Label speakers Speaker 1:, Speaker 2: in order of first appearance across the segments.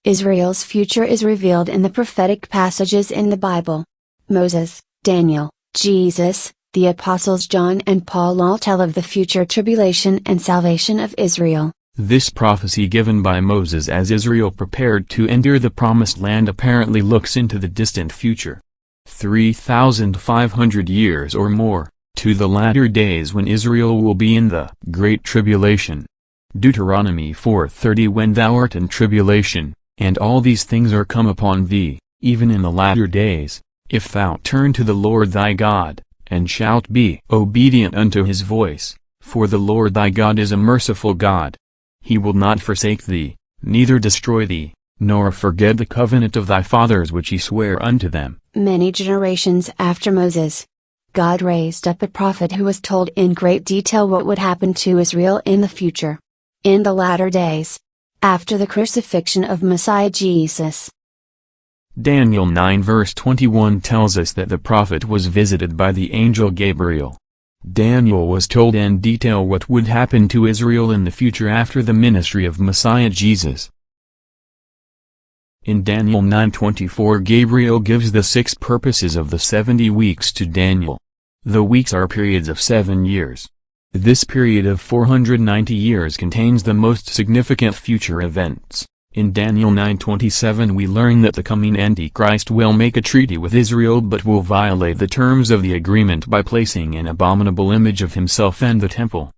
Speaker 1: Israel's future is revealed in the prophetic passages in the Bible. Moses, Daniel, Jesus, the apostles John and Paul all tell of the future tribulation and salvation of Israel.
Speaker 2: This prophecy given by Moses as Israel prepared to enter the promised land apparently looks into the distant future. 3,500 years or more, to the latter days when Israel will be in the Great Tribulation. Deuteronomy 4:30 When thou art in tribulation, and all these things are come upon thee, even in the latter days, if thou turn to the Lord thy God, and shalt be obedient unto his voice, for the Lord thy God is a merciful God. He will not forsake thee, neither destroy thee, nor forget the covenant of thy fathers which he sware unto them.
Speaker 1: Many generations after Moses, God raised up a prophet who was told in great detail what would happen to Israel in the future. In the latter days, after the crucifixion of Messiah Jesus.
Speaker 2: Daniel 9 verse 21 tells us that the prophet was visited by the angel Gabriel. Daniel was told in detail what would happen to Israel in the future after the ministry of Messiah Jesus. In Daniel 9:24 Gabriel gives the 6 purposes of the 70 weeks to Daniel. The weeks are periods of 7 years. This period of 490 years contains the most significant future events. In Daniel 9:27 we learn that the coming Antichrist will make a treaty with Israel but will violate the terms of the agreement by placing an abominable image of himself and the temple.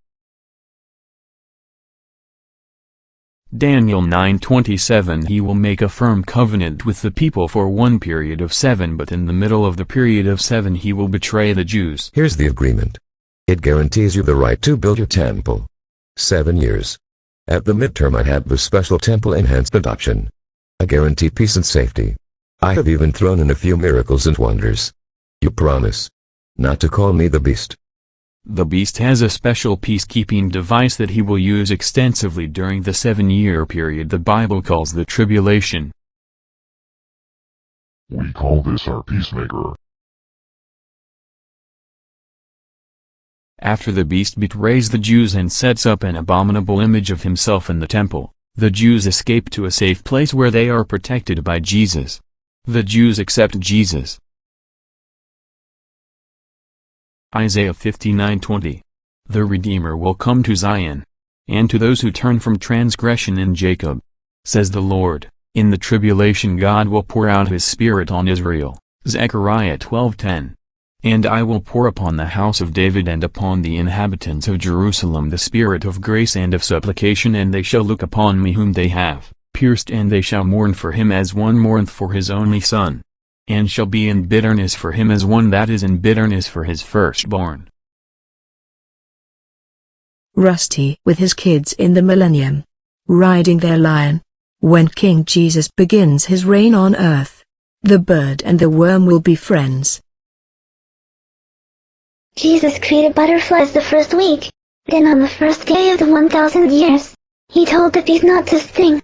Speaker 2: Daniel 9:27 He will make a firm covenant with the people for one period of 7, but in the middle of the period of 7 he will betray the Jews.
Speaker 3: Here's the agreement. It guarantees you the right to build your temple. 7 years. At the midterm I have the special temple enhancement option. I guarantee peace and safety. I have even thrown in a few miracles and wonders. You promise not to call me the beast?
Speaker 2: The beast has a special peacekeeping device that he will use extensively during the 7-year period the Bible calls the tribulation.
Speaker 4: We call this our peacemaker.
Speaker 2: After the beast betrays the Jews and sets up an abominable image of himself in the temple, the Jews escape to a safe place where they are protected by Jesus. The Jews accept Jesus. Isaiah 59:20. The Redeemer will come to Zion, and to those who turn from transgression in Jacob. Says the Lord, in the tribulation God will pour out his Spirit on Israel. Zechariah 12:10. And I will pour upon the house of David and upon the inhabitants of Jerusalem the spirit of grace and of supplication, and they shall look upon me whom they have pierced, and they shall mourn for him as one mourneth for his only son, and shall be in bitterness for him as one that is in bitterness for his firstborn.
Speaker 5: Rusty with his kids in the millennium, riding their lion. When King Jesus begins his reign on earth, the bird and the worm will be friends.
Speaker 6: Jesus created butterflies the first week. Then on the first day of the 1,000 years, he told the bees not to sting.